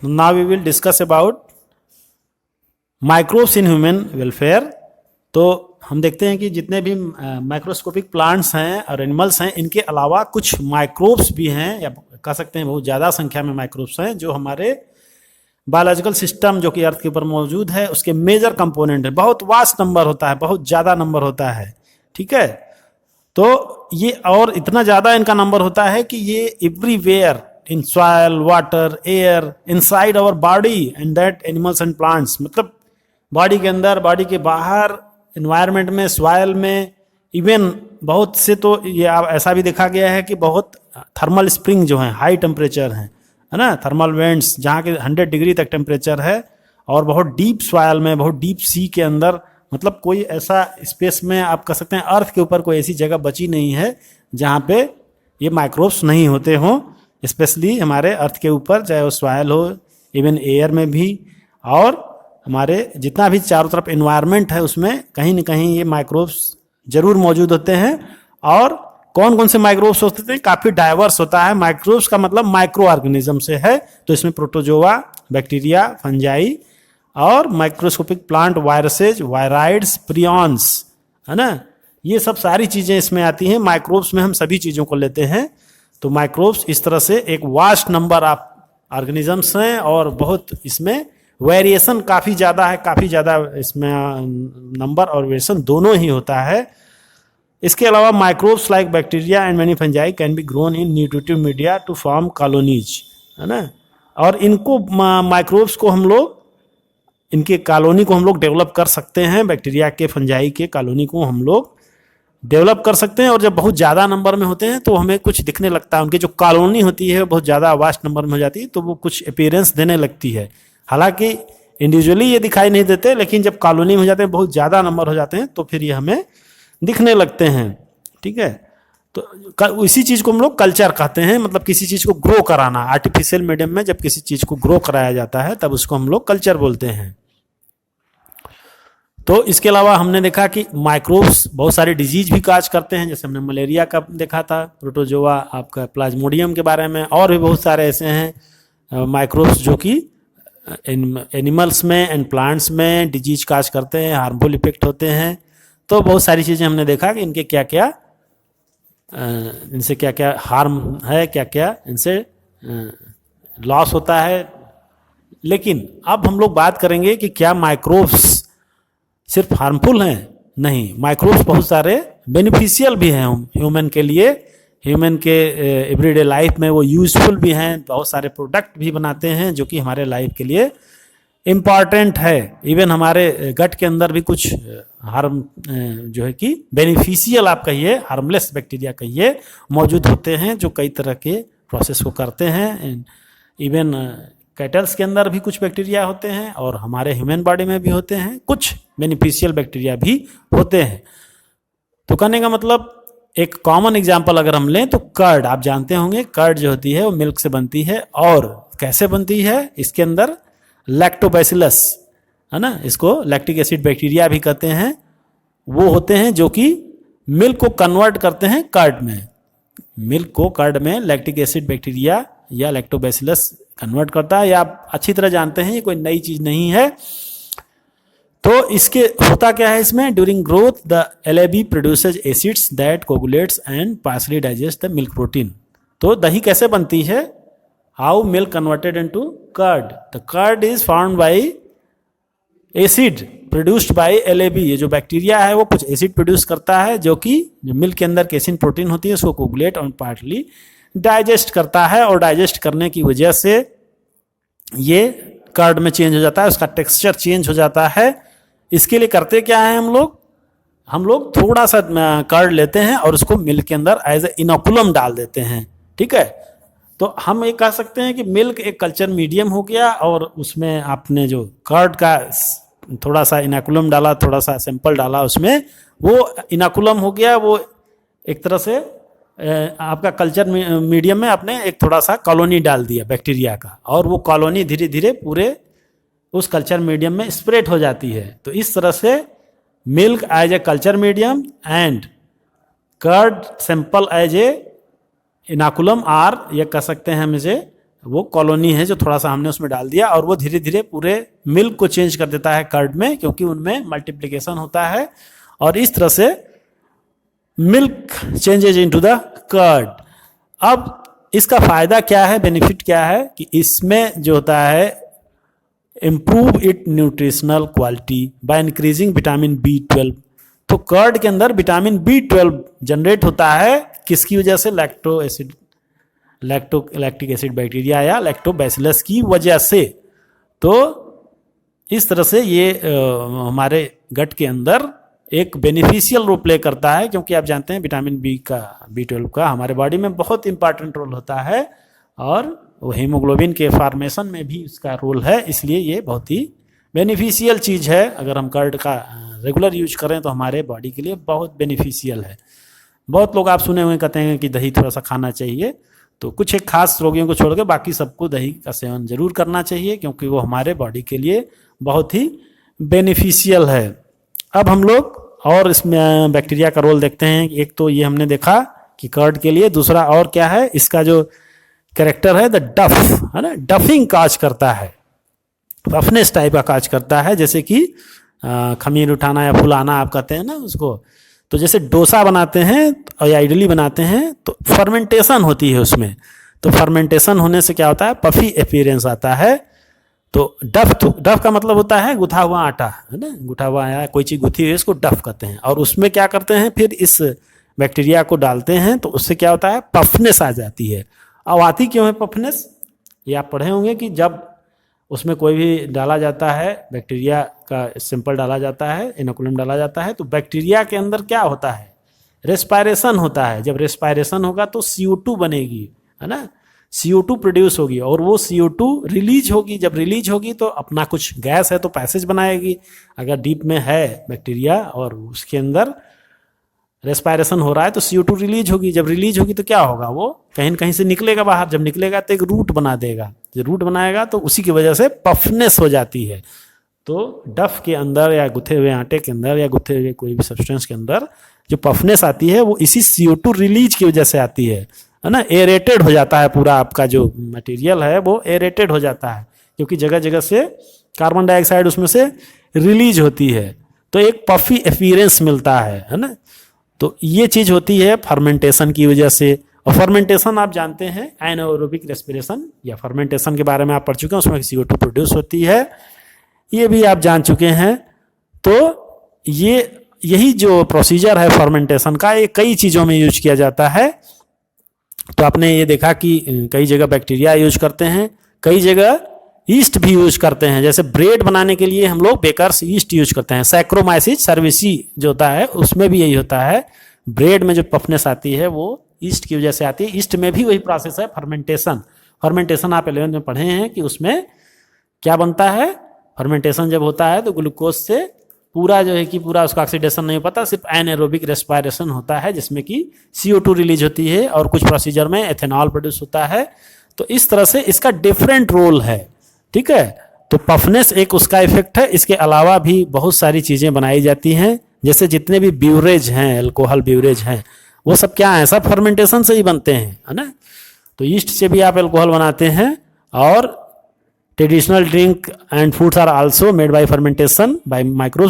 Now we will discuss about microbes in human welfare. तो हम देखते हैं कि जितने भी माइक्रोस्कोपिक प्लांट्स हैं और एनिमल्स हैं, इनके अलावा कुछ माइक्रोब्स भी हैं, या कह सकते हैं बहुत ज़्यादा संख्या में माइक्रोब्स हैं जो हमारे बायोलॉजिकल सिस्टम जो कि अर्थ के ऊपर मौजूद है उसके मेजर कंपोनेंट है। बहुत वास्ट नंबर होता है, बहुत ज़्यादा नंबर होता है, ठीक है। तो ये और इतना ज़्यादा इनका नंबर होता है कि ये everywhere in soil, water, air, inside our body and that animals and plants, मतलब बॉडी के अंदर, बॉडी के बाहर, एनवायरनमेंट में, सॉइल में, इवन बहुत से तो ये ऐसा भी देखा गया है कि बहुत थर्मल स्प्रिंग जो हैं, हाई टेम्परेचर हैं, है ना, थर्मल वेंट्स जहाँ के 100 डिग्री तक टेम्परेचर है, और बहुत डीप सॉइल में, बहुत डीप सी के अंदर, मतलब कोई ऐसा स्पेस में आप कह सकते हैं अर्थ के ऊपर कोई ऐसी जगह बची नहीं है जहाँ पे ये माइक्रोब्स नहीं होते हों, स्पेशली हमारे अर्थ के ऊपर, चाहे वो सॉइल हो, इवन एयर में भी, और हमारे जितना भी चारों तरफ एनवायरनमेंट है उसमें कहीं न कहीं ये माइक्रोब्स जरूर मौजूद होते हैं। और कौन कौन से माइक्रोब्स होते हैं? काफ़ी डाइवर्स होता है। माइक्रोब्स का मतलब माइक्रो ऑर्गेनिज्म से है, तो इसमें प्रोटोजोआ, बैक्टीरिया, फंजाई और microscopic plant, viruses, viroids, prions, है ना, ये सब सारी चीज़ें इसमें आती हैं। माइक्रोब्स में हम सभी चीज़ों को लेते हैं। तो माइक्रोब्स इस तरह से एक वास्ट नंबर ऑफ ऑर्गेनिजम्स हैं और बहुत इसमें वेरिएशन काफ़ी ज़्यादा है, काफ़ी ज़्यादा इसमें नंबर और वेरिएशन दोनों ही होता है। इसके अलावा microbes like bacteria and many fungi can be grown in nutritive media to form colonies, है ना। और इनको माइक्रोब्स को हम लोग, इनके कॉलोनी को हम लोग डेवलप कर सकते हैं। बैक्टीरिया के, फंजाई के कॉलोनी को हम लोग डेवलप कर सकते हैं। और जब बहुत ज़्यादा नंबर में होते हैं तो हमें कुछ दिखने लगता है, उनकी जो कॉलोनी होती है बहुत ज़्यादा वास्ट नंबर में हो जाती है, तो वो कुछ अपीयरेंस देने लगती है। हालांकि इंडिविजुअली ये दिखाई नहीं देते, लेकिन जब कॉलोनी में हो जाते हैं, बहुत ज़्यादा नंबर हो जाते हैं, तो फिर ये हमें दिखने लगते हैं, ठीक है। तो इसी चीज़ को हम लोग कल्चर कहते हैं, मतलब किसी चीज़ को ग्रो कराना। आर्टिफिशियल मीडियम में जब किसी चीज़ को ग्रो कराया जाता है तब उसको हम लोग कल्चर बोलते हैं। तो इसके अलावा हमने देखा कि माइक्रोब्स बहुत सारे डिजीज भी काज करते हैं, जैसे हमने मलेरिया का देखा था, प्रोटोजोआ, आपका प्लाज्मोडियम के बारे में, और भी बहुत सारे ऐसे हैं माइक्रोब्स जो कि एनिमल्स में एंड प्लांट्स में डिजीज काज करते हैं, हार्मफुल इफेक्ट होते हैं। तो बहुत सारी चीज़ें हमने देखा कि इनके क्या क्या, इनसे क्या क्या हार्म है, क्या क्या इनसे लॉस होता है। लेकिन अब हम लोग बात करेंगे कि क्या माइक्रोब्स सिर्फ हार्मफुल हैं? नहीं, माइक्रोब्स बहुत सारे बेनिफिशियल भी हैं ह्यूमन के लिए। ह्यूमन के एवरीडे लाइफ में वो यूजफुल भी हैं, बहुत सारे प्रोडक्ट भी बनाते हैं जो कि हमारे लाइफ के लिए इम्पॉर्टेंट है। इवन हमारे गट के अंदर भी कुछ हार्म जो है कि बेनिफिशियल आप कहिए, हार्मलेस बैक्टीरिया कहिए, मौजूद होते हैं जो कई तरह के प्रोसेस को करते हैं। इवन कैटल्स के अंदर भी कुछ बैक्टीरिया होते हैं और हमारे ह्यूमन बॉडी में भी होते हैं, कुछ बेनिफिशियल बैक्टीरिया भी होते हैं। तो कहने का मतलब, एक कॉमन एग्जांपल अगर हम लें तो कर्ड, आप जानते होंगे कर्ड जो होती है वो मिल्क से बनती है। और कैसे बनती है? इसके अंदर लैक्टोबैसिलस, है ना, इसको लैक्टिक एसिड बैक्टीरिया भी कहते हैं, वो होते हैं जो कि मिल्क को कन्वर्ट करते हैं कर्ड में। मिल्क को कर्ड में लैक्टिक एसिड बैक्टीरिया या लैक्टोबैसिलस कन्वर्ट करता है। या आप अच्छी तरह जानते हैं, ये कोई नई चीज नहीं है। तो इसके होता क्या है इसमें? During growth the LAB produces acids that coagulates and partially digest the milk protein. तो दही कैसे बनती है? How milk converted into curd? The curd is formed by acid produced by LAB। ये जो बैक्टीरिया है वो कुछ एसिड प्रोड्यूस करता है जो कि जो मिल्क के अंदर केसिन प्रोटीन होती है उसको कोगुलेट और पार्टली डाइजेस्ट करता है। और डाइजेस्ट करने की वजह से ये कर्ड में चेंज हो जाता है, उसका टेक्सचर चेंज हो जाता है। इसके लिए करते क्या है हम लोग थोड़ा सा कर्ड लेते हैं और उसको मिल्क के अंदर एज ए इनोकुलम डाल देते हैं, ठीक है। तो हम ये कह सकते हैं कि मिल्क एक कल्चर मीडियम हो गया और उसमें आपने जो कर्ड का थोड़ा सा इनोकुलम डाला, थोड़ा सा सैंपल डाला, उसमें वो इनोकुलम हो गया। वो एक तरह से आपका कल्चर मीडियम में आपने एक थोड़ा सा कॉलोनी डाल दिया बैक्टीरिया का, और वो कॉलोनी धीरे धीरे पूरे उस कल्चर मीडियम में स्प्रेड हो जाती है। तो इस तरह से milk as a culture medium and curd sample as a inoculum, or ये कह सकते हैं हम इसे वो कॉलोनी है जो थोड़ा सा हमने उसमें डाल दिया, और वो धीरे धीरे पूरे मिल्क को चेंज कर देता है कर्ड में, क्योंकि उनमें मल्टीप्लिकेशन होता है, और इस तरह से milk changes into the curd. अब इसका फायदा क्या है, बेनिफिट क्या है, कि इसमें जो होता है improve it nutritional quality by increasing vitamin B12। तो कर्ड के अंदर विटामिन B12 जनरेट होता है, किसकी वजह से, लैक्टिक एसिड बैक्टीरिया या लैक्टोबैसिलस की वजह से। तो इस तरह से ये हमारे गट के अंदर एक बेनिफिशियल रोल प्ले करता है, क्योंकि आप जानते हैं विटामिन B12 का हमारे बॉडी में बहुत इंपॉर्टेंट रोल होता है, और वो हीमोग्लोबिन के फॉर्मेशन में भी इसका रोल है, इसलिए ये बहुत ही बेनिफिशियल चीज़ है। अगर हम कर्ड का रेगुलर यूज करें तो हमारे बॉडी के लिए बहुत बेनिफिशियल है। बहुत लोग आप सुने हुए कहते हैं कि दही थोड़ा सा खाना चाहिए, तो कुछ एक खास रोगियों को छोड़ के बाकी सबको दही का सेवन जरूर करना चाहिए, क्योंकि वो हमारे बॉडी के लिए बहुत ही बेनिफिशियल है। अब हम लोग और इसमें बैक्टीरिया का रोल देखते हैं। एक तो ये हमने देखा कि कर्ड के लिए, दूसरा और क्या है, इसका जो कैरेक्टर है द डफ, है ना, डफिंग काज करता है, रफनेस टाइप का काज करता है, जैसे कि खमीर उठाना या फुलाना आप कहते हैं ना उसको। तो जैसे डोसा बनाते हैं या इडली बनाते हैं तो फर्मेंटेशन होती है उसमें, तो फर्मेंटेशन होने से क्या होता है, पफी अपीयरेंस आता है। तो डफ का मतलब होता है गुथा हुआ आटा, है ना, गुथा हुआ या कोई चीज़ गुथी हुई इसको डफ कहते हैं। और उसमें क्या करते हैं, फिर इस बैक्टीरिया को डालते हैं तो उससे क्या होता है, पफनेस आ जाती है। अब आती क्यों है पफनेस, ये आप पढ़े होंगे कि जब उसमें कोई भी डाला जाता है, बैक्टीरिया का सैंपल डाला जाता है, इनोकुलम डाला जाता है, तो बैक्टीरिया के अंदर क्या होता है, रेस्पायरेशन होता है। जब रेस्पायरेशन होगा तो CO2 बनेगी, है ना, CO2 प्रोड्यूस होगी, और वो CO2 रिलीज होगी। जब रिलीज होगी तो अपना कुछ गैस है तो पैसेज बनाएगी। अगर डीप में है बैक्टीरिया और उसके अंदर रेस्पायरेशन हो रहा है तो CO2 रिलीज होगी। जब रिलीज होगी तो क्या होगा, वो कहीं न कहीं से निकलेगा बाहर। जब निकलेगा तो एक रूट बना देगा, जब रूट बनाएगा तो उसी की वजह से पफनेस हो जाती है। तो डफ के अंदर या गुथे हुए आटे के अंदर या गुथे हुए कोई भी सब्सटेंस के अंदर जो पफनेस आती है वो इसी CO2 रिलीज की वजह से आती है ना। एरेटेड हो जाता है पूरा आपका जो मटेरियल है, वो एरेटेड हो जाता है, क्योंकि जगह जगह से कार्बन डाइऑक्साइड उसमें से रिलीज होती है, तो एक पफी अपीयरेंस मिलता है ना। तो ये चीज़ होती है फर्मेंटेशन की वजह से। और फर्मेंटेशन आप जानते हैं एनाएरोबिक रेस्पिरेशन या फर्मेंटेशन के बारे में आप पढ़ चुके हैं, उसमें CO2 प्रोड्यूस होती है, ये भी आप जान चुके हैं। तो यही जो प्रोसीजर है फर्मेंटेशन का, ये कई चीज़ों में यूज किया जाता है। तो आपने ये देखा कि कई जगह बैक्टीरिया यूज करते हैं, कई जगह ईस्ट भी यूज करते हैं। जैसे ब्रेड बनाने के लिए हम लोग बेकर्स ईस्ट यूज करते हैं। सैक्रोमाइसिस सर्विसी जो होता है उसमें भी यही होता है, ब्रेड में जो पफनेस आती है वो ईस्ट की वजह से आती है। ईस्ट में भी वही प्रोसेस है फर्मेंटेशन। फर्मेंटेशन आप 11th में पढ़े हैं कि उसमें क्या बनता है, फर्मेंटेशन जब होता है तो ग्लूकोज से पूरा जो है कि पूरा उसका ऑक्सीडेशन नहीं पता, सिर्फ एनाएरोबिक रेस्पिरेशन होता है, जिसमें कि CO2 रिलीज होती है और कुछ प्रोसीजर में एथेनॉल प्रोड्यूस होता है। तो इस तरह से इसका डिफरेंट रोल है, ठीक है। तो पफनेस एक उसका इफेक्ट है। इसके अलावा भी बहुत सारी चीज़ें बनाई जाती हैं, जैसे जितने भी ब्यूरेज हैं, अल्कोहल ब्यूरेज हैं, वो सब क्या है, सब फर्मेंटेशन से ही बनते हैं, है ना। तो ईस्ट से भी आप अल्कोहल बनाते हैं, और traditional drink and foods are also made by fermentation by microbes.